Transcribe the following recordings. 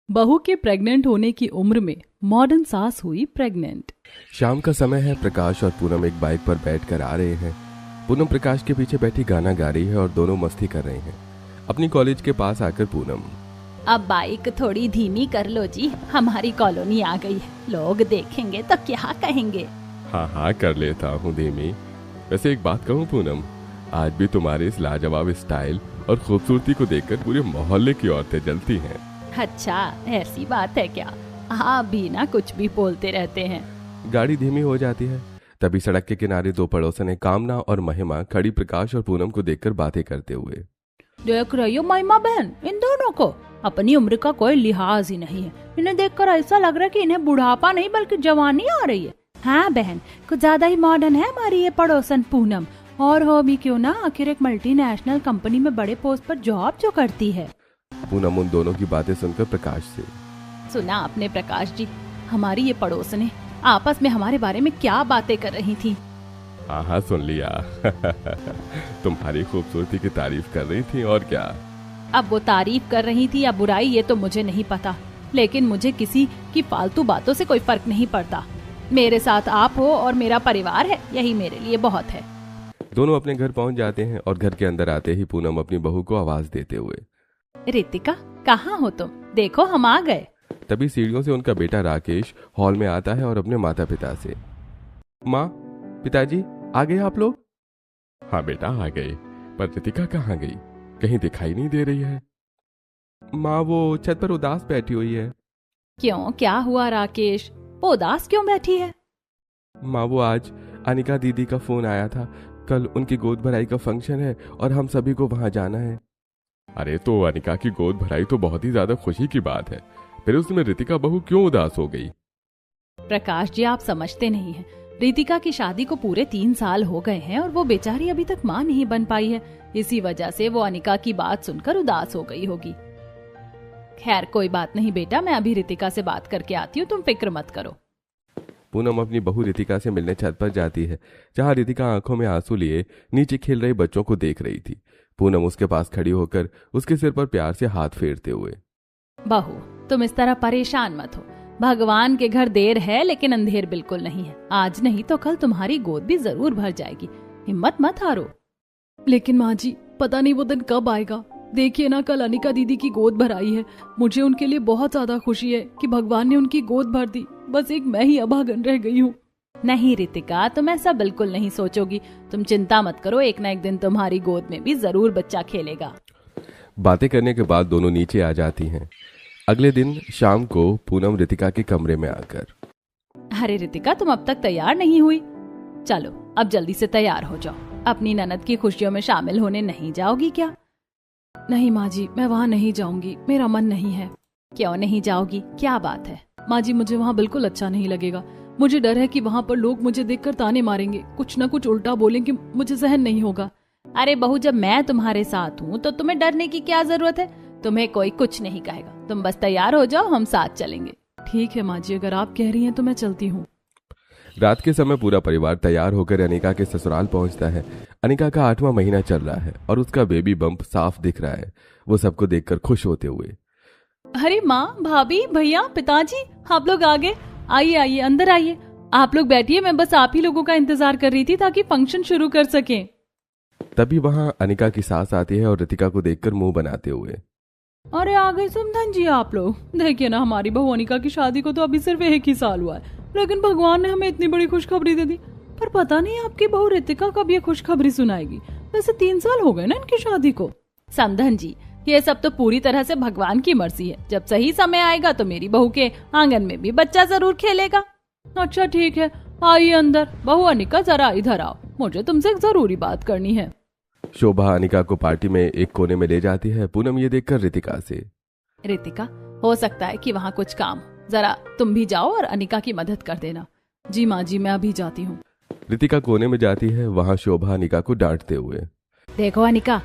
बहू के प्रेग्नेंट होने की उम्र में मॉडर्न सास हुई प्रेग्नेंट। शाम का समय है। प्रकाश और पूनम एक बाइक पर बैठकर आ रहे हैं। पूनम प्रकाश के पीछे बैठी गाना गा रही है और दोनों मस्ती कर रहे हैं। अपनी कॉलेज के पास आकर पूनम, अब बाइक थोड़ी धीमी कर लो जी, हमारी कॉलोनी आ गई है, लोग देखेंगे तो क्या कहेंगे। हाँ हाँ कर लेता हूँ धीमी। वैसे एक बात कहूँ पूनम, आज भी तुम्हारे इस लाजवाब स्टाइल और खूबसूरती को देखकर पूरे मोहल्ले की औरतें जलती हैं। अच्छा ऐसी बात है क्या? आप भी ना कुछ भी बोलते रहते हैं। गाड़ी धीमी हो जाती है। तभी सड़क के किनारे दो पड़ोसने कामना और महिमा खड़ी प्रकाश और पूनम को देखकर बातें करते हुए। देख रही हो महिमा बहन, इन दोनों को अपनी उम्र का कोई लिहाज ही नहीं है। इन्हें देखकर ऐसा लग रहा है कि इन्हें बुढ़ापा नहीं बल्कि जवानी आ रही है। हाँ बहन, कुछ ज्यादा ही मॉडर्न है हमारी ये पड़ोसन पूनम। और हो भी क्यों ना, आखिर एक मल्टीनेशनल कंपनी में बड़े पोस्ट पर जॉब जो करती है। पूनम उन दोनों की बातें सुनकर प्रकाश से, सुना आपने प्रकाश जी, हमारी ये पड़ोसने आपस में हमारे बारे में क्या बातें कर रही थी? हाँ हाँ सुन लिया। तुम्हारी खूबसूरती की तारीफ कर रही थी और क्या। अब वो तारीफ कर रही थी या बुराई ये तो मुझे नहीं पता, लेकिन मुझे किसी की फालतू बातों से कोई फर्क नहीं पड़ता। मेरे साथ आप हो और मेरा परिवार है, यही मेरे लिए बहुत है। दोनों अपने घर पहुंच जाते हैं और घर के अंदर आते ही पूनम अपनी बहू को आवाज देते हुए, रितिका कहाँ हो तुम? देखो हम आ गए। तभी सीढ़ियों से उनका बेटा राकेश हॉल में आता है और अपने माता पिता से, माँ पिताजी आ गए आप लोग? हाँ बेटा आ गए, पर रितिका कहाँ गई? कहीं दिखाई नहीं दे रही है। माँ वो छत पर उदास बैठी हुई है। क्यों, क्या हुआ राकेश? वो उदास क्यों बैठी है? माँ वो आज अनिका दीदी का फोन आया था, कल उनकी गोद भराई का फंक्शन है और हम सभी को वहां जाना है। अरे तो अनिका की गोद भराई तो बहुत ही ज्यादा खुशी की बात है, फिर उसमें रितिका बहू क्यों उदास हो गई? प्रकाश जी आप समझते नहीं हैं, रितिका की शादी को पूरे 3 साल हो गए हैं और वो बेचारी अभी तक माँ नहीं बन पाई है। इसी वजह से वो अनिका की बात सुनकर उदास हो गई होगी। खैर कोई बात नहीं बेटा, मैं अभी रितिका से बात करके आती हूँ, तुम फिक्र मत करो। पूनम अपनी बहू रितिका से मिलने छत पर जाती है, जहां रितिका आंखों में आंसू लिए नीचे खेल रहे बच्चों को देख रही थी। पूनम उसके पास खड़ी होकर उसके सिर पर प्यार से हाथ फेरते हुए, बहू तुम इस तरह परेशान मत हो, भगवान के घर देर है लेकिन अंधेर बिल्कुल नहीं है। आज नहीं तो कल तुम्हारी गोद भी जरूर भर जाएगी, हिम्मत मत हारो। लेकिन माँ जी पता नहीं वो दिन कब आएगा। देखिए ना, कल अनिका दीदी की गोद भर आई है, मुझे उनके लिए बहुत ज्यादा खुशी है कि भगवान ने उनकी गोद भर दी। बस एक मैं ही अभागन रह गई हूँ। नहीं रितिका, तुम ऐसा बिल्कुल नहीं सोचोगी, तुम चिंता मत करो, एक ना एक दिन तुम्हारी गोद में भी जरूर बच्चा खेलेगा। बातें करने के बाद दोनों नीचे आ जाती हैं। अगले दिन शाम को पूनम रितिका के कमरे में आकर, अरे रितिका तुम अब तक तैयार नहीं हुई? चलो अब जल्दी से तैयार हो जाओ, अपनी ननद की खुशियों में शामिल होने नहीं जाओगी क्या? नहीं माँ जी, मैं वहाँ नहीं जाऊंगी, मेरा मन नहीं है। क्यों नहीं जाओगी, क्या बात है? माँ जी मुझे वहाँ बिल्कुल अच्छा नहीं लगेगा। मुझे डर है कि वहाँ पर लोग मुझे देखकर ताने मारेंगे, कुछ न कुछ उल्टा बोलेंगे, मुझे सहन नहीं होगा। अरे बहू, जब मैं तुम्हारे साथ हूँ तो तुम्हें डरने की क्या जरूरत है? तुम्हें कोई कुछ नहीं कहेगा, तुम बस तैयार हो जाओ, हम साथ चलेंगे। ठीक है माँ जी, अगर आप कह रही हैं तो मैं चलती हूँ। रात के समय पूरा परिवार तैयार होकर अनिका के ससुराल पहुंचता है। अनिका का 8वां महीना चल रहा है और उसका बेबी बम्प साफ दिख रहा है। वो सबको देखकर खुश होते हुए, अरे माँ, भाभी, भैया, पिताजी, आप लोग आ गए। आइए आइए अंदर आइए, आप लोग बैठिए, मैं बस आप ही लोगों का इंतजार कर रही थी ताकि फंक्शन शुरू कर सकें। तभी वहां अनिका की सास आती है और रितिका को देखकर मुंह बनाते हुए, अरे आ गए समधन जी आप लोग। देखिए ना, हमारी बहू अनिका की शादी को तो अभी सिर्फ 1 ही साल हुआ है, लेकिन भगवान ने हमें इतनी बड़ी खुशखबरी दे दी। पर पता नहीं आपकी बहू रितिका कब ये खुशखबरी सुनाएगी। वैसे 3 साल हो गए ना इनकी शादी को। समधन जी, ये सब तो पूरी तरह से भगवान की मर्जी है, जब सही समय आएगा तो मेरी बहू के आंगन में भी बच्चा जरूर खेलेगा। अच्छा ठीक है, आइए अंदर। बहू अनिका जरा इधर आओ, मुझे तुमसे एक जरूरी बात करनी है। शोभा अनिका को पार्टी में एक कोने में ले जाती है। पूनम ये देखकर रितिका से, रितिका हो सकता है कि वहाँ कुछ काम, जरा तुम भी जाओ और अनिका की मदद कर देना। जी माँ जी, मैं अभी जाती हूँ। रितिका कोने में जाती है। वहां शोभा अनिका को डांटते हुए, देखो अनिका,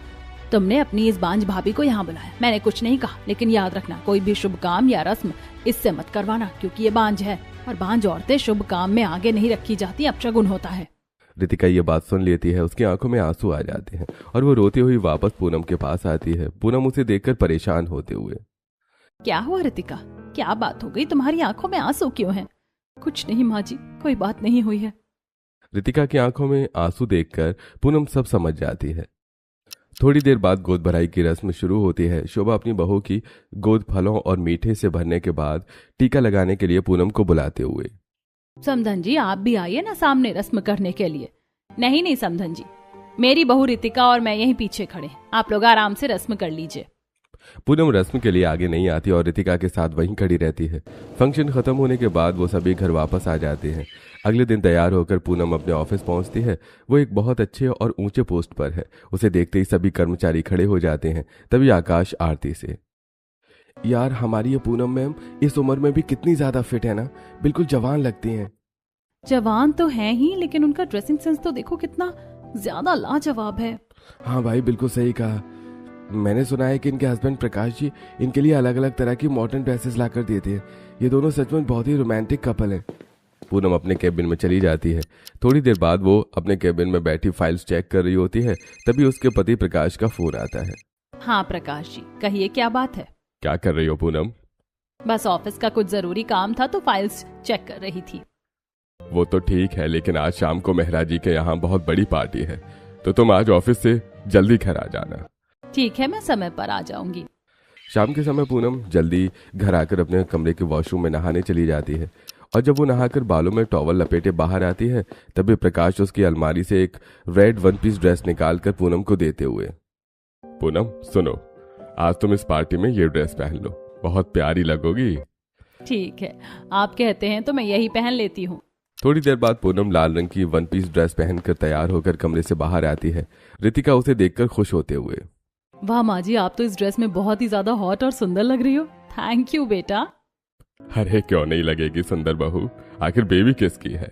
तुमने अपनी इस बांझ भाभी को यहाँ बुलाया, मैंने कुछ नहीं कहा, लेकिन याद रखना कोई भी शुभ काम या रस्म इससे मत करवाना, क्योंकि ये बांझ है और बांझ औरतें शुभ काम में आगे नहीं रखी जाती, अपशगुन होता है। रितिका ये बात सुन लेती है। उसकी आंखों में आंसू आ जाते हैं और वो रोती हुई वापस पूनम के पास आती है। पूनम उसे देखकर परेशान होते हुए, क्या हुआ रितिका, क्या बात हो गई? तुम्हारी आंखों में आंसू क्यों हैं? कुछ नहीं माँ जी, कोई बात नहीं हुई है। रितिका की आंखों में आंसू देखकर पूनम सब समझ जाती है। थोड़ी देर बाद गोद भराई की रस्म शुरू होती है। शोभा अपनी बहू की गोद फलों और मीठे से भरने के बाद टीका लगाने के लिए पूनम को बुलाते हुए, समधन जी आप भी आइए ना सामने रस्म करने के लिए। नहीं नहीं समधन जी, मेरी बहू रितिका और मैं यहीं पीछे खड़े हैं, आप लोग आराम से रस्म कर लीजिए। पूनम रस्म के लिए आगे नहीं आती और रितिका के साथ वहीं खड़ी रहती है। फंक्शन खत्म होने के बाद वो सभी घर वापस आ जाते हैं। अगले दिन तैयार होकर पूनम अपने ऑफिस पहुंचती है। वो एक बहुत अच्छे और ऊंचे पोस्ट पर है। उसे देखते ही सभी कर्मचारी खड़े हो जाते हैं। तभी आकाश आरती से, यार हमारी ये पूनम मैम इस उम्र में भी कितनी ज्यादा फिट है ना, बिल्कुल जवान लगती हैं। जवान तो है ही, लेकिन उनका ड्रेसिंग सेंस तो देखो कितना ज्यादा लाजवाब है। हाँ भाई बिल्कुल सही कहा। मैंने सुना है कि इनके हस्बैंड प्रकाश जी इनके लिए अलग अलग तरह की मॉडर्न ड्रेसेस लाकर देते हैं। ये दोनों सच में बहुत ही रोमांटिक कपल हैं। पूनम अपने केबिन में चली जाती है। थोड़ी देर बाद वो अपने केबिन में बैठी फाइल्स चेक कर रही होती है। तभी उसके पति प्रकाश का फोन आता है। हाँ प्रकाश जी कहिए, क्या बात है? क्या कर रही हो पूनम? बस ऑफिस का कुछ जरूरी काम था तो फाइल्स चेक कर रही थी। वो तो ठीक है, लेकिन आज शाम को मेहरा जी के यहाँ बहुत बड़ी पार्टी है, तो तुम आज ऑफिस से जल्दी घर आ जाना। ठीक है, मैं समय पर आ जाऊंगी। शाम के समय पूनम जल्दी घर आकर अपने कमरे के वॉशरूम में नहाने चली जाती है। और जब वो नहाकर बालों में टॉवल लपेटे बाहर आती है, तभी प्रकाश उसकी अलमारी से एक रेड वन पीस ड्रेस निकालकर पूनम को देते हुए, पूनम सुनो, आज तुम इस पार्टी में ये ड्रेस पहन लो, बहुत प्यारी लगोगी। ठीक है, आप कहते हैं तो मैं यही पहन लेती हूँ। थोड़ी देर बाद पूनम लाल रंग की वन पीस ड्रेस पहनकर तैयार होकर कमरे से बाहर आती है। रितिका उसे देखकर खुश होते हुए, वाह माँ जी, आप तो इस ड्रेस में बहुत ही ज्यादा हॉट और सुंदर लग रही हो। थैंक यू बेटा। अरे क्यों नहीं लगेगी सुंदर बहू, आखिर बेबी किसकी है।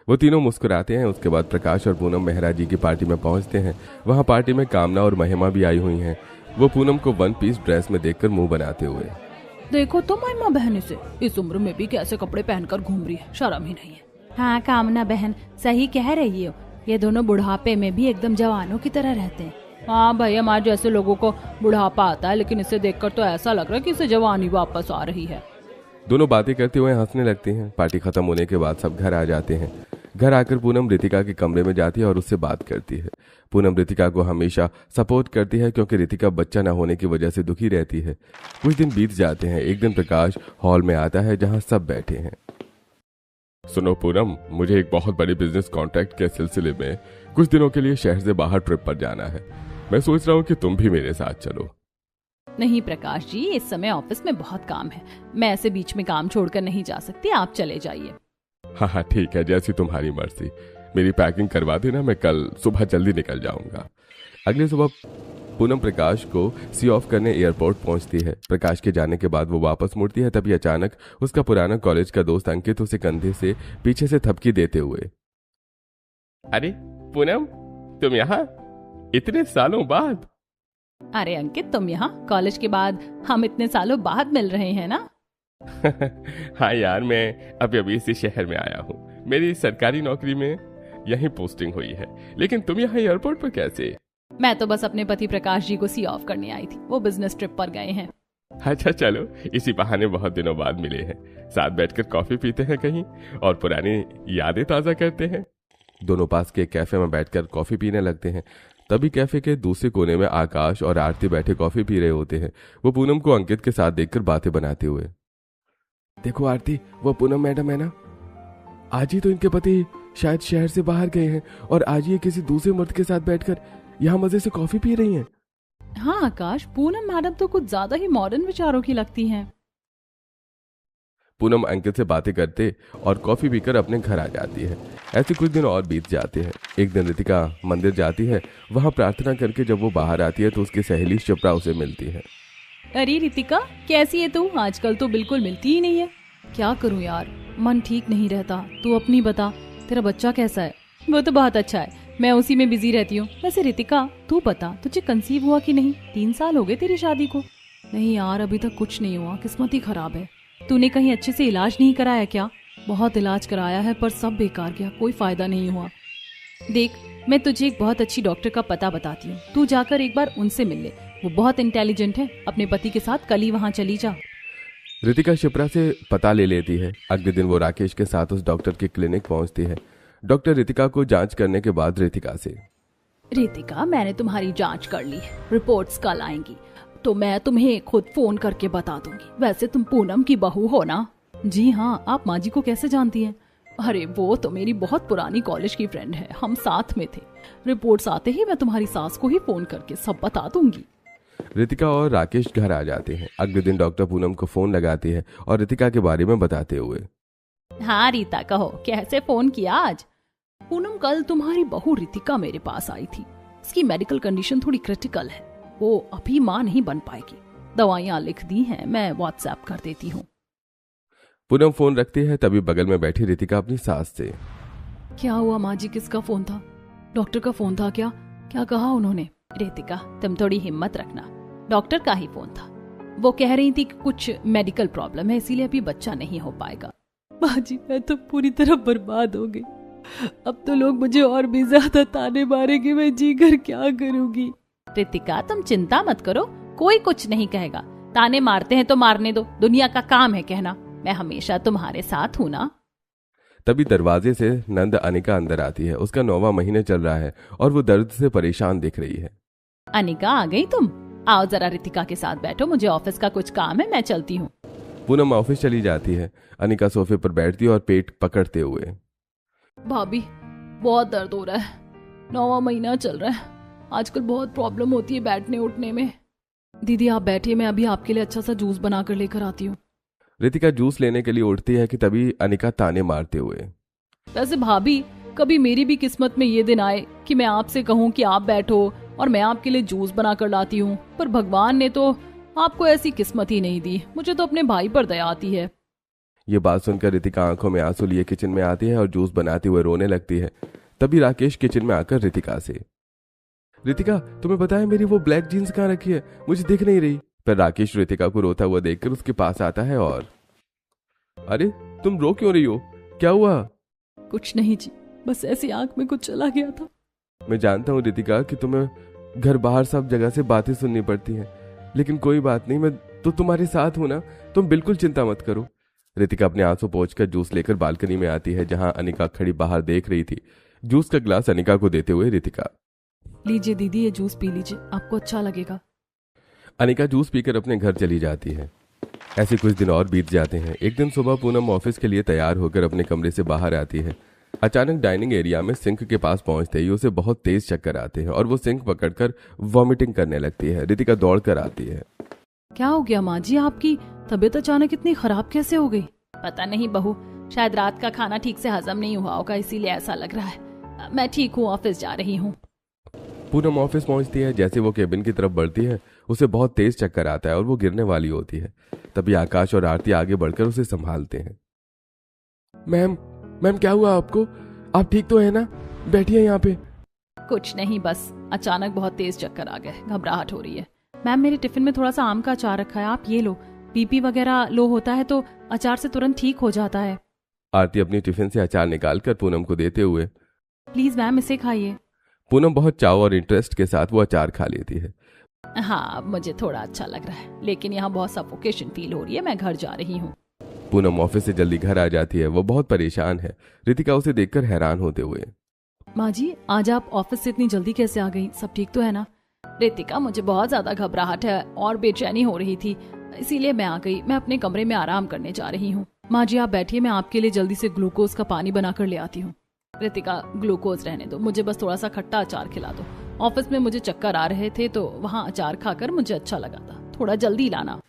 वो तीनों मुस्कुराते हैं। उसके बाद प्रकाश और पूनम मेहरा जी की पार्टी में पहुंचते हैं। वहां पार्टी में कामना और महिमा भी आई हुई हैं। वो पूनम को वन पीस ड्रेस में देखकर मुंह बनाते हुए, देखो तो महिमा बहन से इस उम्र में भी कैसे कपड़े पहनकर घूम रही है, शर्म ही नहीं है। हाँ कामना बहन सही कह रही हो, ये दोनों बुढ़ापे में भी एकदम जवानों की तरह रहते हैं। हाँ भाई, हमारे जैसे लोगों को बुढ़ापा आता है, लेकिन इसे देखकर तो ऐसा लग रहा है कि इसे जवानी वापस आ रही है। दोनों बातें करते हुए हंसने लगते हैं। पार्टी खत्म होने के बाद सब घर आ जाते हैं। घर आकर पूनम रितिका के कमरे में जाती है और उससे बात करती है। पूनम रितिका को हमेशा सपोर्ट करती है क्योंकि रितिका बच्चा न होने की वजह से दुखी रहती है। कुछ दिन बीत जाते हैं। एक दिन प्रकाश हॉल में आता है जहां सब बैठे हैं। सुनो पूनम, मुझे एक बहुत बड़े बिजनेस कॉन्ट्रैक्ट के सिलसिले में कुछ दिनों के लिए शहर से बाहर ट्रिप पर जाना है। मैं सोच रहा हूँ कि तुम भी मेरे साथ चलो। नहीं प्रकाश जी, इस समय ऑफिस में बहुत काम है, मैं ऐसे बीच में काम छोड़कर नहीं जा सकती, आप चले जाइए। हाँ हाँ ठीक है, जैसी तुम्हारी मर्जी। मेरी पैकिंग करवा देना, मैं कल सुबह जल्दी निकल जाऊंगा। अगली सुबह पूनम प्रकाश को सी ऑफ करने एयरपोर्ट पहुंचती है। प्रकाश के जाने के बाद वो वापस मुड़ती है। तभी अचानक उसका पुराना कॉलेज का दोस्त अंकित उसे कंधे से पीछे से थपकी देते हुए, अरे पूनम तुम यहाँ इतने सालों बाद? अरे अंकित, तुम यहाँ कॉलेज के बाद हम इतने सालों बाद मिल रहे हैं ना। हाँ यार, मैं अभी अभी इसी शहर में आया हूँ। मेरी सरकारी नौकरी में यहीं पोस्टिंग हुई है, लेकिन तुम यहाँ एयरपोर्ट पर कैसे? मैं तो बस अपने पति प्रकाश जी को सी ऑफ करने आई थी, वो बिजनेस ट्रिप पर गए हैं। अच्छा चलो, इसी बहाने बहुत दिनों बाद मिले हैं। साथ बैठकर कॉफी पीते हैं कहीं और पुरानी यादें ताजा करते हैं। दोनों पास के कैफे में बैठकर कॉफी पीने लगते हैं। तभी कैफे के दूसरे कोने में आकाश और आरती बैठे कॉफी पी रहे होते हैं। वो पूनम को अंकित के साथ देखकर बातें बनाते हुए, देखो आरती, वो पूनम मैडम है ना, आज ही तो इनके पति शायद शहर से बाहर गए हैं और आज ये किसी दूसरे मर्द के साथ बैठकर यहाँ मजे से कॉफी पी रही हैं। हाँ आकाश, पूनम मैडम तो कुछ ज्यादा ही मॉडर्न विचारों की लगती हैं। पूनम अंकित से बातें करते और कॉफी पीकर अपने घर आ जाती है। ऐसे कुछ दिन और बीत जाते हैं। एक दिन रितिका मंदिर जाती है। वहां प्रार्थना करके जब वो बाहर आती है तो उसकी सहेली शिप्रा उसे मिलती है। अरे रितिका, कैसी है तू? आजकल तो बिल्कुल मिलती ही नहीं है। क्या करूं यार, मन ठीक नहीं रहता। तू अपनी बता, तेरा बच्चा कैसा है? वो तो बहुत अच्छा है, मैं उसी में बिजी रहती हूँ। वैसे रितिका तू बता, तुझे कंसीव हुआ कि नहीं? 3 साल हो गए तेरी शादी को। नहीं यार, अभी तक कुछ नहीं हुआ, किस्मत ही खराब है। तूने कहीं अच्छे से इलाज नहीं कराया क्या? बहुत इलाज कराया है पर सब बेकार गया, कोई फायदा नहीं हुआ। देख, मैं तुझे एक बहुत अच्छी डॉक्टर का पता बताती हूँ, तू जाकर एक बार उनसे मिल ले। वो बहुत इंटेलिजेंट है। अपने पति के साथ कल ही वहाँ चली जा। रितिका शिप्रा से पता ले लेती है। अगले दिन वो राकेश के साथ उस डॉक्टर के क्लिनिक पहुंचती है। डॉक्टर रितिका को जांच करने के बाद रितिका से, रितिका, मैंने तुम्हारी जांच कर ली है, रिपोर्ट्स कल आएंगी तो मैं तुम्हें खुद फोन करके बता दूंगी। वैसे तुम पूनम की बहू हो ना? जी हाँ। आप माँ जी को कैसे जानती हैं? अरे वो तो मेरी बहुत पुरानी कॉलेज की फ्रेंड है, हम साथ में थे। रिपोर्ट्स आते ही मैं तुम्हारी सास को ही फोन करके सब बता दूंगी। रितिका और राकेश घर आ जाते हैं। अगले दिन डॉक्टर पूनम को फोन लगाती है और रितिका के बारे में बताते हुए, हाँ रीता, कहो कैसे फोन किया आज? पूनम, कल तुम्हारी बहू रितिका मेरे पास आई थी। इसकी मेडिकल कंडीशन थोड़ी क्रिटिकल है, वो अभी माँ नहीं बन पाएगी। दवाइयाँ लिख दी हैं, मैं व्हाट्सएप कर देती हूँ। पूनम फोन रखती है। तभी बगल में बैठी रितिका अपनी सास से, क्या हुआ माँ जी? किसका फोन था? डॉक्टर का फोन था क्या? क्या कहा उन्होंने? रितिका, तुम थोड़ी हिम्मत रखना, डॉक्टर का ही फोन था। वो कह रही थी कि कुछ मेडिकल प्रॉब्लम है, इसीलिए अभी बच्चा नहीं हो पाएगा। माँ जी, मैं तो पूरी तरह बर्बाद हो गई। अब तो लोग मुझे और भी ज्यादा ताने मारेंगे, मैं जी कर क्या करूंगी? रितिका, तुम चिंता मत करो, कोई कुछ नहीं कहेगा। ताने मारते हैं तो मारने दो, दुनिया का काम है कहना। मैं हमेशा तुम्हारे साथ हूँ ना। तभी दरवाजे से नंद अनिका अंदर आती है। उसका 9वां महीने चल रहा है और वो दर्द से परेशान दिख रही है। अनिका, आ गई तुम? आओ जरा रितिका के साथ बैठो, मुझे ऑफिस का कुछ काम है, मैं चलती हूँ। पूनम ऑफिस चली जाती है। अनिका सोफे पर बैठती है और पेट पकड़ते हुए, भाभी, बहुत दर्द हो रहा है, 9वां महीना चल रहा है, आजकल बहुत प्रॉब्लम होती है बैठने उठने में। दीदी आप बैठिए, मैं अभी आपके लिए अच्छा सा जूस बनाकर लेकर आती हूँ। रितिका जूस लेने के लिए उठती है कि तभी अनिका ताने मारते हुए, वैसे भाभी, कभी मेरी भी किस्मत में ये दिन आए कि मैं आपसे कहूँ कि आप बैठो और मैं आपके लिए जूस बनाकर लाती हूँ, पर भगवान ने तो आपको ऐसी किस्मत ही नहीं दी। मुझे तो अपने भाई पर दया आती है। ये बात सुनकर रितिका आंखों में आंसू लिए किचन में आती है और जूस बनाते हुए रोने लगती है। तभी राकेश किचन में आकर रितिका से, रितिका, तुम्हें पता है मेरी वो ब्लैक जीन्स कहाँ रखी है? मुझे दिख नहीं रही। पर राकेश रितिका को रोता हुआ देखकर उसके पास आता है और, अरे तुम रो क्यों रही हो? क्या हुआ? कुछ नहीं जी, बस ऐसी आंख में कुछ चला गया था। मैं जानता हूँ रितिका कि तुम्हें घर बाहर सब जगह से बातें सुननी पड़ती हैं, लेकिन कोई बात नहीं, मैं तो तुम्हारे साथ हूं ना, तुम बिल्कुल चिंता मत करो। रितिका अपने आंसू पोंछकर जूस लेकर बालकनी में आती है, जहां अनिका खड़ी बाहर देख रही थी। जूस का ग्लास अनिका को देते हुए रितिका, लीजिए दीदी, ये जूस पी लीजिए, आपको अच्छा लगेगा। अनिका जूस पीकर अपने घर चली जाती है। ऐसे कुछ दिन और बीत जाते हैं। एक दिन सुबह पूनम ऑफिस के लिए तैयार होकर अपने कमरे से बाहर आती है। अचानक डाइनिंग एरिया में सिंक के पास पहुंचते ही उसे बहुत तेज चक्कर आते हैं और वो सिंक पकड़कर वॉमिटिंग करने लगती है। रितिका दौड़ कर आती है। क्या हो गया माँ जी, आपकी तबीयत अचानक इतनी खराब कैसे हो गई? पता नहीं बहू, शायद रात का खाना ठीक से हजम नहीं हुआ होगा, इसीलिए ऐसा लग रहा है। मैं ठीक हूँ, ऑफिस जा रही हूँ। पूनम ऑफिस पहुंचती है। जैसे वो केबिन की तरफ बढ़ती है, उसे बहुत तेज चक्कर आता है और वो गिरने वाली होती है। तभी आकाश और आरती आगे बढ़कर उसे संभालते हैं। मैम क्या हुआ आपको? आप ठीक तो है ना? बैठिए यहाँ पे। कुछ नहीं, बस अचानक बहुत तेज चक्कर आ गए, घबराहट हो रही है। मैम, मेरे टिफिन में थोड़ा सा आम का अचार रखा है, आप ये लो। बीपी वगैरह लो होता है तो अचार से तुरंत ठीक हो जाता है। आरती अपनी टिफिन से अचार निकालकर पूनम को देते हुए, प्लीज मैम, इसे खाइए। पूनम बहुत चाव और इंटरेस्ट के साथ वो अचार खा लेती है। हाँ, मुझे थोड़ा अच्छा लग रहा है, लेकिन यहाँ बहुत सफोकेशन फील हो रही है, मैं घर जा रही हूँ। पूनम ऑफिस से जल्दी घर आ जाती है। वो बहुत परेशान है। रितिका उसे देखकर हैरान होते हुए, माँ जी, आज आप ऑफिस से इतनी जल्दी कैसे आ गई? सब ठीक तो है ना? रितिका, मुझे बहुत ज्यादा घबराहट है और बेचैनी हो रही थी, इसीलिए मैं आ गई। मैं अपने कमरे में आराम करने जा रही हूँ। माँ जी आप बैठिए, मैं आपके लिए जल्दी से ग्लूकोज का पानी बनाकर ले आती हूँ। रितिका, ग्लूकोज रहने दो, मुझे बस थोड़ा सा खट्टा अचार खिला दो। ऑफिस में मुझे चक्कर आ रहे थे तो वहाँ अचार खाकर मुझे अच्छा लगा था, थोड़ा जल्दी लाना।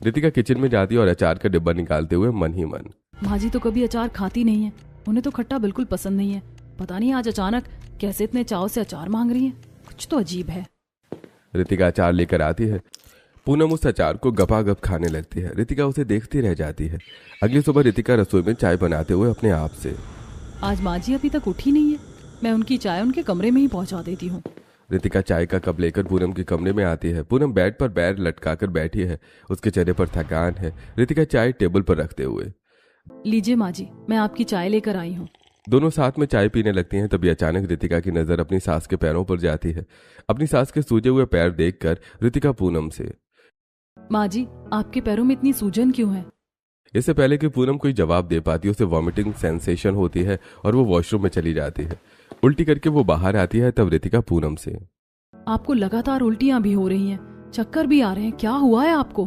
रितिका किचन में जाती और अचार का डिब्बा निकालते हुए मन ही मन, माँ जी तो कभी अचार खाती नहीं है, उन्हें तो खट्टा बिल्कुल पसंद नहीं है। पता नहीं आज अचानक कैसे इतने चाव से अचार मांग रही है, कुछ तो अजीब है। रितिका अचार लेकर आती है। पूनम उस अचार को गपागप खाने लगती है। रितिका उसे देखती रह जाती है। अगली सुबह रितिका रसोई में चाय बनाते हुए अपने आप से, आज माँ जी अभी तक उठी नहीं है, मैं उनकी चाय उनके कमरे में ही पहुंचा देती हूँ। रितिका चाय का कप लेकर पूनम के कमरे में आती है। पूनम बेड पर पैर लटकाकर बैठी है, उसके चेहरे पर थकान है। रितिका चाय टेबल पर रखते हुए, लीजिए माँ जी, मैं आपकी चाय लेकर आई हूँ। दोनों साथ में चाय पीने लगती हैं। तभी अचानक रितिका की नजर अपनी सास के पैरों पर जाती है। अपनी सास के सूजे हुए पैर देखकर रितिका पूनम से, माँ जी, आपके पैरों में इतनी सूजन क्यों है? इससे पहले कि पूनम कोई जवाब दे पाती, उसे वॉमिटिंग सेंसेशन होती है और वो वॉशरूम में चली जाती है। उल्टी करके वो बाहर आती है। तब रितिका पूनम से, आपको लगातार उल्टियां भी हो रही हैं, चक्कर भी आ रहे हैं, क्या हुआ है आपको?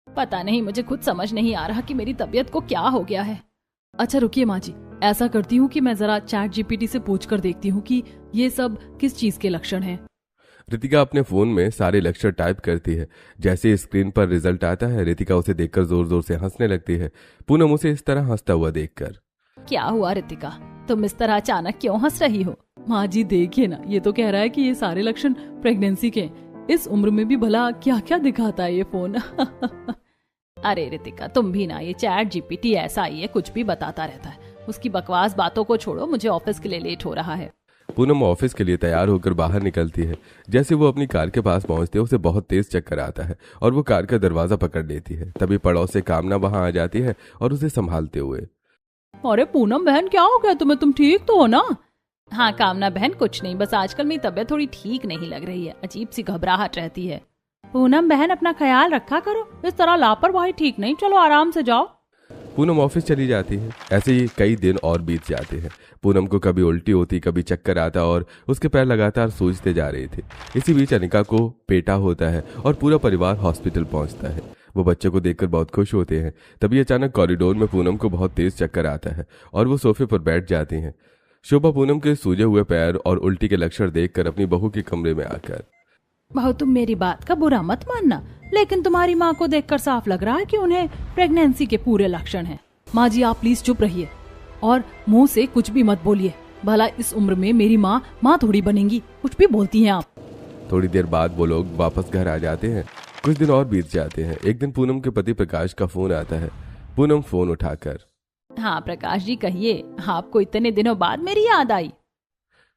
पता नहीं, मुझे खुद समझ नहीं आ रहा कि मेरी तबीयत को क्या हो गया है। अच्छा रुकिए माँ जी, ऐसा करती हूँ कि मैं जरा चैट जीपीटी से पूछ कर देखती हूँ कि ये सब किस चीज के लक्षण हैं। रितिका अपने फोन में सारे लक्षण टाइप करती है। जैसे स्क्रीन पर रिजल्ट आता है, रितिका उसे देखकर जोर जोर से हंसने लगती है। पूनम उसे इस तरह हंसता हुआ देखकर, क्या हुआ रितिका, तुम इस तरह अचानक क्यों हंस रही हो? माँ जी देखिए ना, ये तो कह रहा है कि ये सारे लक्षण प्रेगनेंसी के हैं। इस उम्र में भी भला क्या क्या दिखाता है ये फोन। अरे रितिका, तुम भी ना, ये चैट जीपीटी ऐसा ही है, कुछ भी बताता रहता है। उसकी बकवास बातों को छोड़ो, मुझे ऑफिस के लिए लेट हो रहा है। पूनम ऑफिस के लिए तैयार होकर बाहर निकलती है। जैसे वो अपनी कार के पास पहुंचते है, उसे बहुत तेज चक्कर आता है और वो कार का दरवाजा पकड़ लेती है। तभी पड़ोस से कामना वहां आ जाती है और उसे संभालते हुए, अरे पूनम बहन, क्या हो गया तुम्हें? तुम ठीक तो हो ना? हाँ कामना बहन, कुछ नहीं, बस आजकल मेरी तबीयत थोड़ी ठीक नहीं लग रही है, अजीब सी घबराहट रहती है। पूनम बहन, अपना ख्याल रखा करो, इस तरह लापरवाही ठीक नहीं, चलो आराम से जाओ। पूनम ऑफिस चली जाती है। ऐसे ही कई दिन और बीत जाते हैं। पूनम को कभी उल्टी होती, कभी चक्कर आता और उसके पैर लगातार सूजते जा रहे थे। इसी बीच अनिका को पेटा होता है और पूरा परिवार हॉस्पिटल पहुंचता है। वो बच्चे को देखकर बहुत खुश होते हैं। तभी अचानक कॉरिडोर में पूनम को बहुत तेज चक्कर आता है और वो सोफे पर बैठ जाती हैं। शोभा पूनम के सूजे हुए पैर और उल्टी के लक्षण देखकर अपनी बहू के कमरे में आकर, बहू तुम मेरी बात का बुरा मत मानना, लेकिन तुम्हारी माँ को देखकर साफ लग रहा है कि उन्हें प्रेगनेंसी के पूरे लक्षण हैं। माँ जी आप प्लीज चुप रहिए और मुंह से कुछ भी मत बोलिए, भला इस उम्र में मेरी माँ थोड़ी बनेंगी, कुछ भी बोलती हैं आप। थोड़ी देर बाद वो लोग वापस घर आ जाते हैं। कुछ दिन और बीत जाते हैं। एक दिन पूनम के पति प्रकाश का फोन आता है। पूनम फोन उठाकर, हाँ प्रकाश जी कहिए, आपको इतने दिनों बाद मेरी याद आई।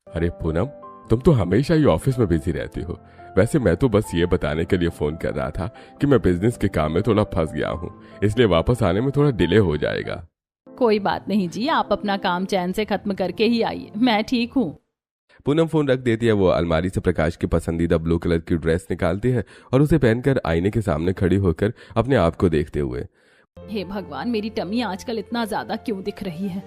अरे पूनम, तुम तो हमेशा ही ऑफिस में बिजी रहती हो। वैसे मैं तो बस ये बताने के लिए फोन कर रहा था कि मैं बिजनेस के काम में थोड़ा फंस गया हूँ, इसलिए वापस आने में थोड़ा डिले हो जाएगा। कोई बात नहीं जी, आप अपना काम चैन से खत्म करके ही आइए, मैं ठीक हूँ। पूनम फोन रख देती है। वो अलमारी से प्रकाश की पसंदीदा ब्लू कलर की ड्रेस निकालती है और उसे पहनकर आईने के सामने खड़ी होकर अपने आप को देखते हुए, हे भगवान, मेरी टमी आजकल इतना ज्यादा क्यों दिख रही है?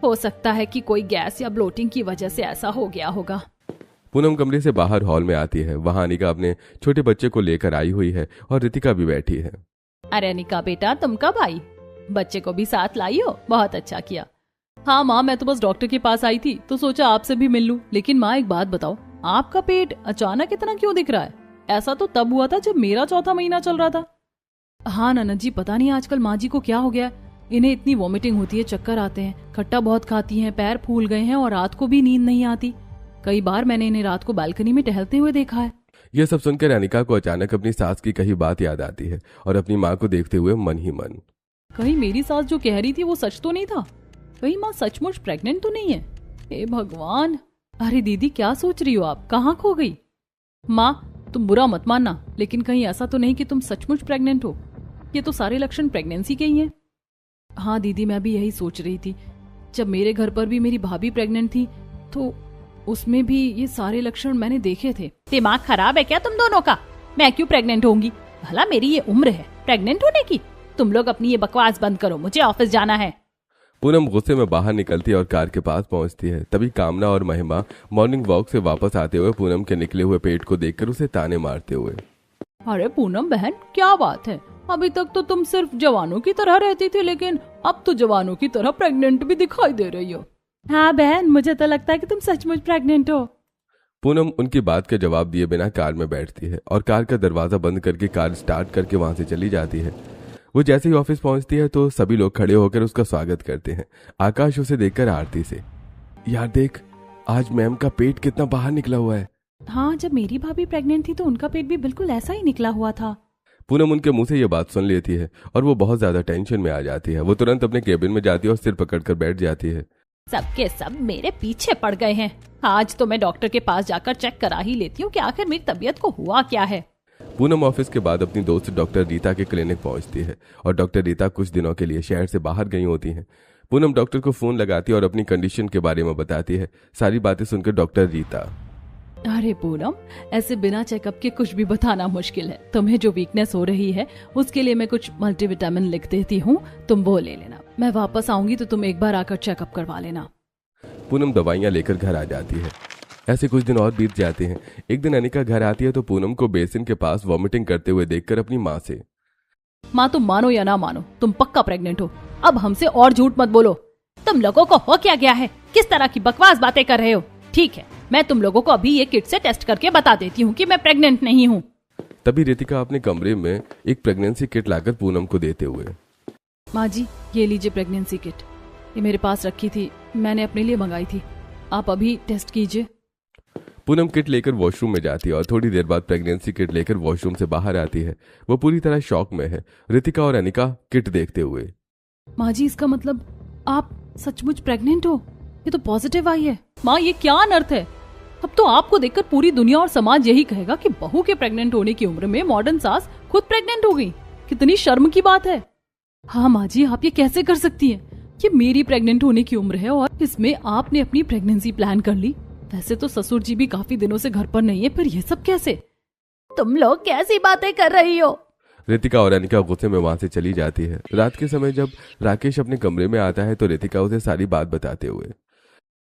हो सकता है कि कोई गैस या ब्लोटिंग की वजह से ऐसा हो गया होगा। पूनम कमरे से बाहर हॉल में आती है। वहां अनिका अपने छोटे बच्चे को लेकर आई हुई है और रितिका भी बैठी है। अरे अनिका बेटा, तुम कब आई? बच्चे को भी साथ लाई हो, बहुत अच्छा किया। हाँ माँ, मैं तो बस डॉक्टर के पास आई थी तो सोचा आपसे भी मिल लूं। लेकिन माँ एक बात बताओ, आपका पेट अचानक इतना क्यों दिख रहा है? ऐसा तो तब हुआ था जब मेरा चौथा महीना चल रहा था। हाँ ननद जी, पता नहीं आजकल माँ जी को क्या हो गया, इन्हें इतनी वॉमिटिंग होती है, चक्कर आते हैं, खट्टा बहुत खाती हैं, पैर फूल गए हैं और रात को भी नींद नहीं आती। कई बार मैंने इन्हें रात को बालकनी में टहलते हुए देखा है। यह सब सुनकर अनिका को अचानक अपनी सास की कही बात याद आती है और अपनी माँ को देखते हुए मन ही मन, कहीं मेरी सास जो कह रही थी वो सच तो नहीं था? कहीं माँ सचमुच प्रेग्नेंट तो नहीं है? हे भगवान! अरे दीदी क्या सोच रही हो आप, कहाँ खो गई? माँ तुम बुरा मत मानना, लेकिन कहीं ऐसा तो नहीं कि तुम सचमुच प्रेग्नेंट हो? ये तो सारे लक्षण प्रेगनेंसी के ही हैं। हाँ दीदी, मैं भी यही सोच रही थी। जब मेरे घर पर भी मेरी भाभी प्रेग्नेंट थी तो उसमें भी ये सारे लक्षण मैंने देखे थे। दिमाग खराब है क्या तुम दोनों का? मैं क्यों प्रेग्नेंट होंगी? भला मेरी ये उम्र है प्रेग्नेंट होने की? तुम लोग अपनी ये बकवास बंद करो, मुझे ऑफिस जाना है। पूनम गुस्से में बाहर निकलती है और कार के पास पहुंचती है। तभी कामना और महिमा मॉर्निंग वॉक से वापस आते हुए पूनम के निकले हुए पेट को देखकर उसे ताने मारते हुए, अरे पूनम बहन क्या बात है, अभी तक तो तुम सिर्फ जवानों की तरह रहती थी, लेकिन अब तो जवानों की तरह प्रेग्नेंट भी दिखाई दे रही हो। हाँ बहन, मुझे तो लगता है कि तुम सचमुच प्रेग्नेंट हो। पूनम उनकी बात का जवाब दिए बिना कार में बैठती है और कार का दरवाजा बंद करके कार स्टार्ट करके वहां से चली जाती है। वो जैसे ही ऑफिस पहुंचती है तो सभी लोग खड़े होकर उसका स्वागत करते हैं। आकाश उसे देखकर आरती से, यार देख, आज मैम का पेट कितना बाहर निकला हुआ है। हाँ, जब मेरी भाभी प्रेग्नेंट थी तो उनका पेट भी बिल्कुल ऐसा ही निकला हुआ था। पूनम उनके मुंह से ये बात सुन लेती है और वो बहुत ज्यादा टेंशन में आ जाती है। वो तुरंत अपने केबिन में जाती है और सिर पकड़कर बैठ जाती है। सबके सब मेरे पीछे पड़ गए हैं। आज तो मैं डॉक्टर के पास जाकर चेक करा ही लेती हूँ कि आखिर मेरी तबीयत को हुआ क्या है। पूनम ऑफिस के बाद अपनी दोस्त डॉक्टर रीता के क्लिनिक पहुंचती है और डॉक्टर रीता कुछ दिनों के लिए शहर से बाहर गई होती हैं। पूनम डॉक्टर को फोन लगाती है और अपनी कंडीशन के बारे में बताती है। सारी बातें सुनकर डॉक्टर रीता, अरे पूनम, ऐसे बिना चेकअप के कुछ भी बताना मुश्किल है। तुम्हें जो वीकनेस हो रही है उसके लिए मैं कुछ मल्टीविटामिन लिख देती हूँ, तुम वो ले लेना। मैं वापस आऊंगी तो तुम एक बार आकर चेकअप करवा लेना। पूनम दवाइयाँ लेकर घर आ जाती है। ऐसे कुछ दिन और बीत जाते हैं। एक दिन अनिका घर आती है तो पूनम को बेसिन के पास वॉमिटिंग करते हुए देखकर अपनी माँ से, माँ तुम मानो या ना मानो, तुम पक्का प्रेग्नेंट हो। अब हमसे और झूठ मत बोलो। तुम लोगों को हो क्या गया है? किस तरह की बकवास बातें कर रहे हो? ठीक है, मैं तुम लोगों को अभी ये किट से टेस्ट करके बता देती हूँ कि मैं प्रेग्नेंट नहीं हूँ। तभी रितिका अपने कमरे में एक प्रेगनेंसी किट लाकर पूनम को देते हुए, माँ जी ये लीजिए प्रेगनेंसी किट, ये मेरे पास रखी थी, मैंने अपने लिए मंगाई थी, आप अभी टेस्ट कीजिए। पूनम किट लेकर वॉशरूम में जाती है और थोड़ी देर बाद प्रेगनेंसी किट लेकर वॉशरूम से बाहर आती है। वो पूरी तरह शॉक में है, रितिका और अनिका किट देखते हुए। माँ जी इसका मतलब आप सचमुच प्रेग्नेंट हो? ये तो पॉजिटिव आई है। माँ ये क्या अनर्थ है? अब तो आपको देखकर पूरी दुनिया और समाज यही कहेगा कि बहू के प्रेग्नेंट होने की उम्र में मॉडर्न सास खुद प्रेग्नेंट हो गई। कितनी शर्म की बात है। हाँ माँ जी, आप ये कैसे कर सकती हैं? ये मेरी प्रेग्नेंट होने की उम्र है और इसमें आपने अपनी प्रेगनेंसी प्लान कर ली। वैसे तो ससुर जी भी काफी दिनों से घर पर नहीं है, पर ये सब कैसे? तुम लोग कैसी बातें कर रही हो? रितिका और अनिका गुस्से में वहां से चली जाती है। रात के समय जब राकेश अपने कमरे में आता है तो रितिका उसे सारी बात बताते हुए,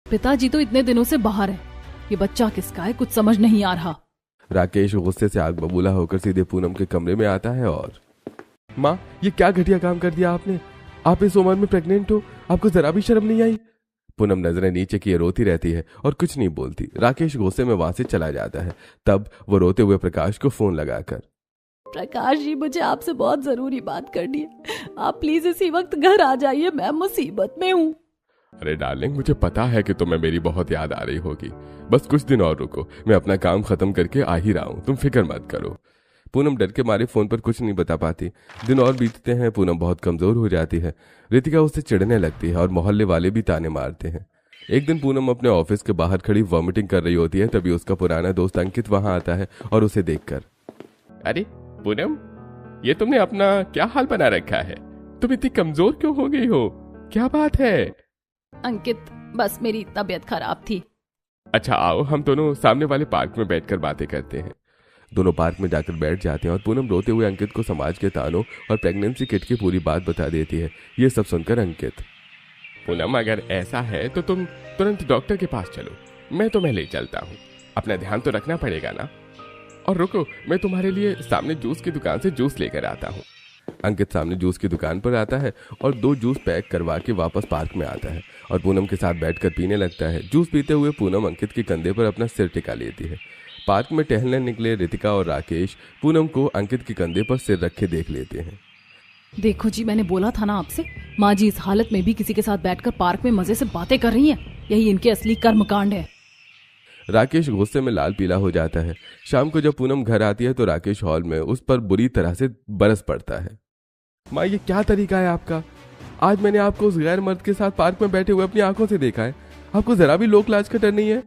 पिताजी तो इतने दिनों से बाहर है, ये बच्चा किसका है कुछ समझ नहीं आ रहा। राकेश गुस्से से आग बबूला होकर सीधे पूनम के कमरे में आता है और, माँ ये क्या घटिया काम कर दिया आपने? आप इस उम्र में प्रेग्नेंट हो, आपको जरा भी शर्म नहीं आई? पूनम नजरें नीचे किए रोती रहती है और कुछ नहीं बोलती। राकेश गुस्से में वहां से चला जाता है। तब वो रोते हुए प्रकाश को फोन लगाकर, प्रकाश जी मुझे आपसे बहुत जरूरी बात करनी है, आप प्लीज इसी वक्त घर आ जाइए, मैं मुसीबत में हूँ। अरे डार्लिंग, मुझे पता है कि तुम्हें मेरी बहुत याद आ रही होगी, बस कुछ दिन और रुको, मैं अपना काम खत्म करके आ ही रहा हूँ, तुम फिक्र मत करो। पूनम डर के मारे फोन पर कुछ नहीं बता पाती। दिन और बीतते हैं, पूनम बहुत कमजोर हो जाती है। रितिका उससे चिढ़ने लगती है और मोहल्ले वाले भी ताने मारते हैं। एक दिन पूनम अपने ऑफिस के बाहर खड़ी वॉमिटिंग कर रही होती है, तभी उसका पुराना दोस्त अंकित वहां आता है और उसे देखकर, अरे पूनम, ये तुमने अपना क्या हाल बना रखा है? तुम इतनी कमजोर क्यों हो गई हो? क्या बात है? अंकित बस मेरी तबीयत खराब थी। अच्छा आओ, हम दोनों सामने वाले पार्क में बैठकर बातें करते हैं। दोनों पार्क में जाकर बैठ जाते हैं और पूनम रोते हुए अंकित को समाज के तानों और प्रेगनेंसी किट की पूरी बात बता देती है। ये सब सुनकर अंकित, पूनम अगर ऐसा है तो तुम तुरंत डॉक्टर के पास चलो, मैं तुम्हें ले चलता हूँ। अपना ध्यान तो रखना पड़ेगा ना। और रुको, मैं तुम्हारे लिए सामने जूस की दुकान से जूस लेकर आता हूँ। अंकित सामने जूस की दुकान पर आता है और 2 जूस पैक करवा के वापस पार्क में आता है और पूनम के साथ बैठकर पीने लगता है। जूस पीते हुए पूनम अंकित के कंधे पर अपना सिर टिका लेती है। पार्क में टहलने निकले रितिका और राकेश पूनम को अंकित के कंधे पर सिर रखे देख लेते हैं। देखो जी, मैंने बोला था ना आपसे, माँ जी इस हालत में भी किसी के साथ बैठकर पार्क में मजे से बातें कर रही हैं। यही इनके असली कर्मकांड है। राकेश गुस्से में लाल पीला हो जाता है। शाम को जब पूनम घर आती है तो राकेश हॉल में उस पर बुरी तरह से बरस पड़ता है। माँ ये क्या तरीका है आपका? आज मैंने आपको उस गैर मर्द के साथ पार्क में बैठे हुए अपनी आंखों से देखा है, आपको जरा भी लोक लाज का डर नहीं है?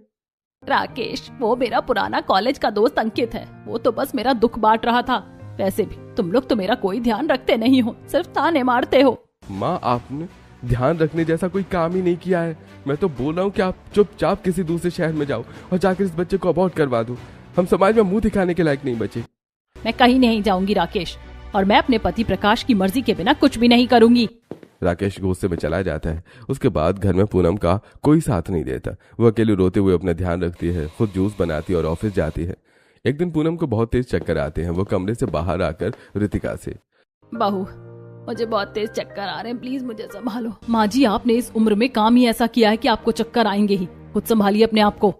राकेश, वो मेरा पुराना कॉलेज का दोस्त अंकित है, वो तो बस मेरा दुख बांट रहा था। वैसे भी तुम लोग तो मेरा कोई ध्यान रखते नहीं हो, सिर्फ ताने मारते हो। माँ आपने ध्यान रखने जैसा कोई काम ही नहीं किया है। मैं तो बोल रहा हूँ कि आप चुपचाप किसी दूसरे शहर में जाओ और जाकर इस बच्चे को अबॉर्ट करवा दो। हम समाज में मुंह दिखाने के लायक नहीं बचे। मैं कहीं नहीं जाऊंगी राकेश, और मैं अपने पति प्रकाश की मर्जी के बिना कुछ भी नहीं करूंगी। राकेश गुस्से में चला जाता है। उसके बाद घर में पूनम का कोई साथ नहीं देता। वो अकेले रोते हुए अपना ध्यान रखती है, खुद जूस बनाती है और ऑफिस जाती है। एक दिन पूनम को बहुत तेज चक्कर आते हैं। वो कमरे से बाहर आकर रितिका से, बहू मुझे बहुत तेज चक्कर आ रहे हैं, प्लीज मुझे संभालो। माँ जी आपने इस उम्र में काम ही ऐसा किया है कि आपको चक्कर आएंगे ही, खुद संभालिए अपने आप को।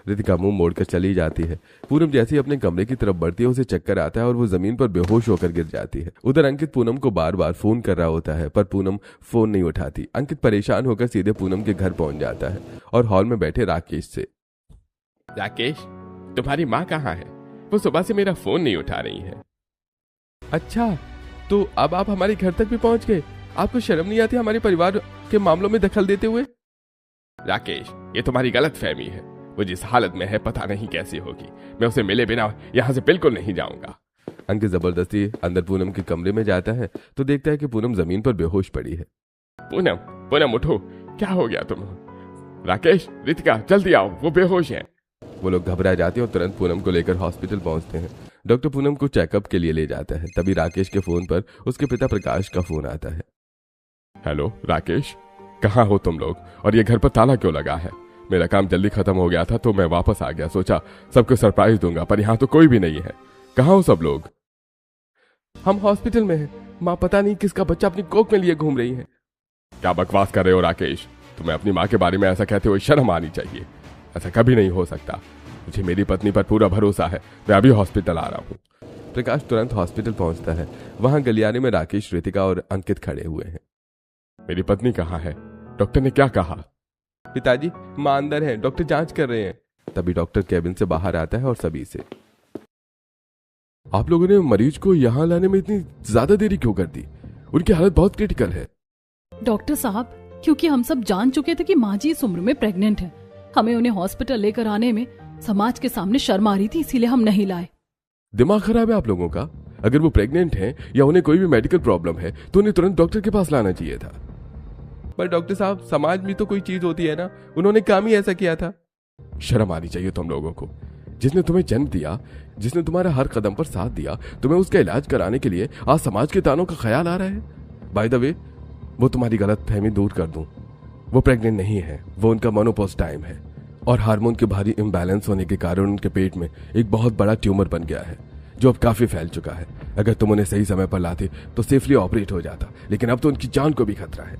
रितिका मुंह मोड़कर चली जाती है। पूनम जैसे ही अपने कमरे की तरफ बढ़ती है उसे चक्कर आता है और वो जमीन पर बेहोश होकर गिर जाती है। उधर अंकित पूनम को बार बार फोन कर रहा होता है पर पूनम फोन नहीं उठाती। अंकित परेशान होकर सीधे पूनम के घर पहुंच जाता है और हॉल में बैठे राकेश से, राकेश तुम्हारी माँ कहाँ है? वो सुबह से मेरा फोन नहीं उठा रही है। अच्छा तो अब आप हमारे घर तक भी पहुंच गए? आपको शर्म नहीं आती हमारे परिवार के मामलों में दखल देते हुए? राकेश ये तुम्हारी गलत फहमी है। वो जिस हालत में है पता नहीं कैसी होगी। मैं उसे मिले बिना यहाँ से बिल्कुल नहीं जाऊंगा। अंकित जबरदस्ती अंदर पूनम के कमरे में जाता है तो देखता है कि पूनम जमीन पर बेहोश पड़ी है। पूनम, पूनम उठो, क्या हो गया तुम्हें? राकेश, रितिका जल्दी आओ, वो बेहोश है। वो लोग घबरा जाते हैं और तुरंत पूनम को लेकर हॉस्पिटल पहुंचते हैं। डॉक्टर पूनम को चेकअप के लिए ले जाता है। तभी राकेश के फोन पर उसके पिता प्रकाश का फोन आता है। हेलो राकेश, कहाँ हो तुम लोग, और ये घर पर ताला क्यों लगा है? मेरा काम जल्दी खत्म हो गया था तो मैं वापस आ गया, सोचा सबको सरप्राइज दूंगा, पर यहाँ तो कोई भी नहीं है। कहाँ हो सब लोग? हम हॉस्पिटल में हैं। माँ पता नहीं किसका बच्चा अपनी कोख में लिए घूम रही है। क्या बकवास कर रहे हो राकेश? तुम्हें अपनी माँ के बारे में ऐसा कहते हुए शर्म आनी चाहिए। ऐसा कभी नहीं हो सकता। मुझे मेरी पत्नी पर पूरा भरोसा है। मैं अभी हॉस्पिटल आ रहा हूँ। प्रकाश तुरंत हॉस्पिटल पहुंचता है। वहां गलियारे में राकेश, रितिका और अंकित खड़े हुए हैं। मेरी पत्नी कहाँ है? डॉक्टर ने क्या कहा? पिताजी, माँ अंदर है, डॉक्टर जांच कर रहे हैं। तभी डॉक्टर केबिन से बाहर आता है और सभी से, आप लोगों ने मरीज को यहाँ लाने में इतनी ज्यादा देरी क्यों कर दी? उनकी हालत बहुत क्रिटिकल है। डॉक्टर साहब, क्योंकि हम सब जान चुके थे कि माँ जी इस उम्र में प्रेग्नेंट है, हमें उन्हें हॉस्पिटल लेकर आने में समाज के सामने शर्म आ रही थी, इसीलिए हम नहीं लाए। दिमाग खराब है आप लोगों का? अगर वो प्रेग्नेंट हैं या उन्हें कोई भी मेडिकल प्रॉब्लम है तो उन्हें तुरंत डॉक्टर के पास लाना चाहिए था। पर डॉक्टर साहब, समाज में तो कोई चीज होती है ना, उन्होंने काम ही ऐसा किया था। शर्म आनी चाहिए तुम लोगों को। जिसने तुम्हें जन्म दिया, जिसने तुम्हारा हर कदम पर साथ दिया, तुम्हें उसका इलाज कराने के लिए आज समाज के तानों का ख्याल आ रहा है। बाय द वे, वो तुम्हारी गलत फहमी दूर कर दूं, वो प्रेग्नेंट नहीं है, वो उनका मेनोपॉज टाइम है और हार्मोन के भारी इम्बैलेंस होने के कारण उनके पेट में एक बहुत बड़ा ट्यूमर बन गया है जो अब काफी फैल चुका है। अगर तुम उन्हें सही समय पर लाते तो सेफली ऑपरेट हो जाता, लेकिन अब तो उनकी जान को भी खतरा है।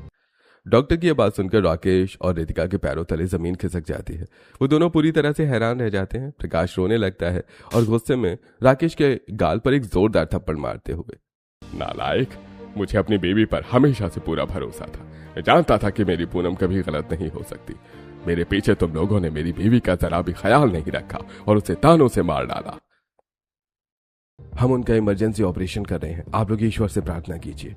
डॉक्टर की यह बात सुनकर राकेश और रितिका के पैरों तले जमीन खिसक जाती है। वो दोनों पूरी तरह से हैरान रह जाते हैं। प्रकाश रोने लगता है और गुस्से में राकेश के गाल पर एक जोरदार थप्पड़ मारते हुए, नालायक, मुझे अपनी बेबी पर हमेशा से पूरा भरोसा था। मैं जानता था कि मेरी पूनम कभी गलत नहीं हो सकती। मेरे पीछे तुम लोगों ने मेरी बीवी का जरा भी ख्याल नहीं रखा और उसे तानों से मार डाला। हम उनका इमरजेंसी ऑपरेशन कर रहे हैं, आप लोग ईश्वर से प्रार्थना कीजिए।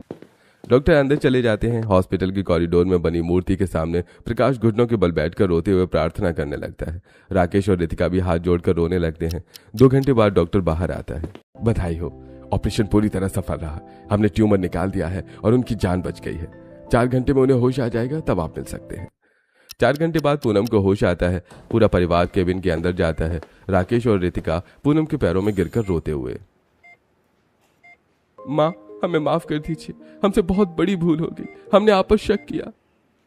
डॉक्टर अंदर चले जाते हैं। हॉस्पिटल के कॉरिडोर में बनी मूर्ति के सामने प्रकाश घुटनों के बल बैठकर रोते हुए प्रार्थना करने लगता है। राकेश और रितिका भी हाथ जोड़कर रोने लगते हैं। 2 घंटे बाद डॉक्टर बाहर आता है। बधाई हो, ऑपरेशन पूरी तरह सफल रहा। हमने ट्यूमर निकाल दिया है और उनकी जान बच गई है। 4 घंटे में उन्हें होश आ जाएगा, तब आप मिल सकते हैं। 4 घंटे बाद पूनम को होश आता है। पूरा परिवार केबिन के अंदर जाता है। राकेश और रितिका पूनम के पैरों में गिरकर रोते हुए, माँ हमें माफ कर दीजिए, हमसे बहुत बड़ी भूल हो गई, हमने आप पर शक किया।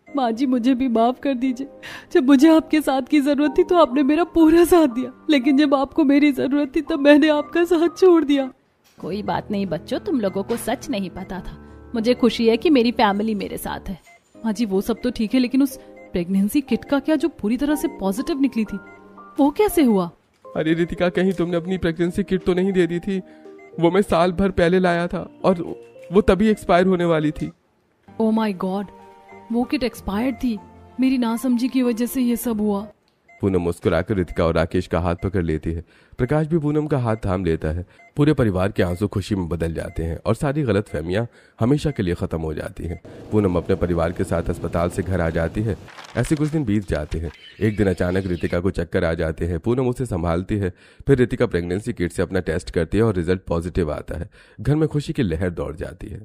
माँ जी, मुझे भी माफ कर दीजिए। जब मुझे आपके साथ की जरूरत थी तो आपने मेरा पूरा साथ दिया, लेकिन जब आपको मेरी जरूरत थी तब मैंने आपका साथ छोड़ दिया। कोई बात नहीं बच्चों, तुम लोगों को सच नहीं पता था। मुझे खुशी है कि मेरी फैमिली मेरे साथ है। माँ जी, वो सब तो ठीक है, लेकिन उस प्रेगनेंसी किट का क्या, जो पूरी तरह से पॉजिटिव निकली थी, वो कैसे हुआ? अरे रितिका, कहीं तुमने अपनी प्रेगनेंसी किट तो नहीं दे दी थी? वो मैं साल भर पहले लाया था और वो तभी एक्सपायर होने वाली थी। ओह माय गॉड, वो किट एक्सपायर्ड थी। मेरी नासमझी की वजह से ये सब हुआ। पूनम मुस्कुराकर रितिका और राकेश का हाथ पकड़ लेती है। प्रकाश भी पूनम का हाथ थाम लेता है। पूरे परिवार के आंसू खुशी में बदल जाते हैं और सारी गलतफहमियां हमेशा के लिए खत्म हो जाती हैं। पूनम अपने परिवार के साथ अस्पताल से घर आ जाती है। ऐसे कुछ दिन बीत जाते हैं। एक दिन अचानक रितिका को चक्कर आ जाते हैं। पूनम उसे संभालती है। फिर रितिका प्रेगनेंसी किट से अपना टेस्ट करती है और रिजल्ट पॉजिटिव आता है। घर में खुशी की लहर दौड़ जाती है।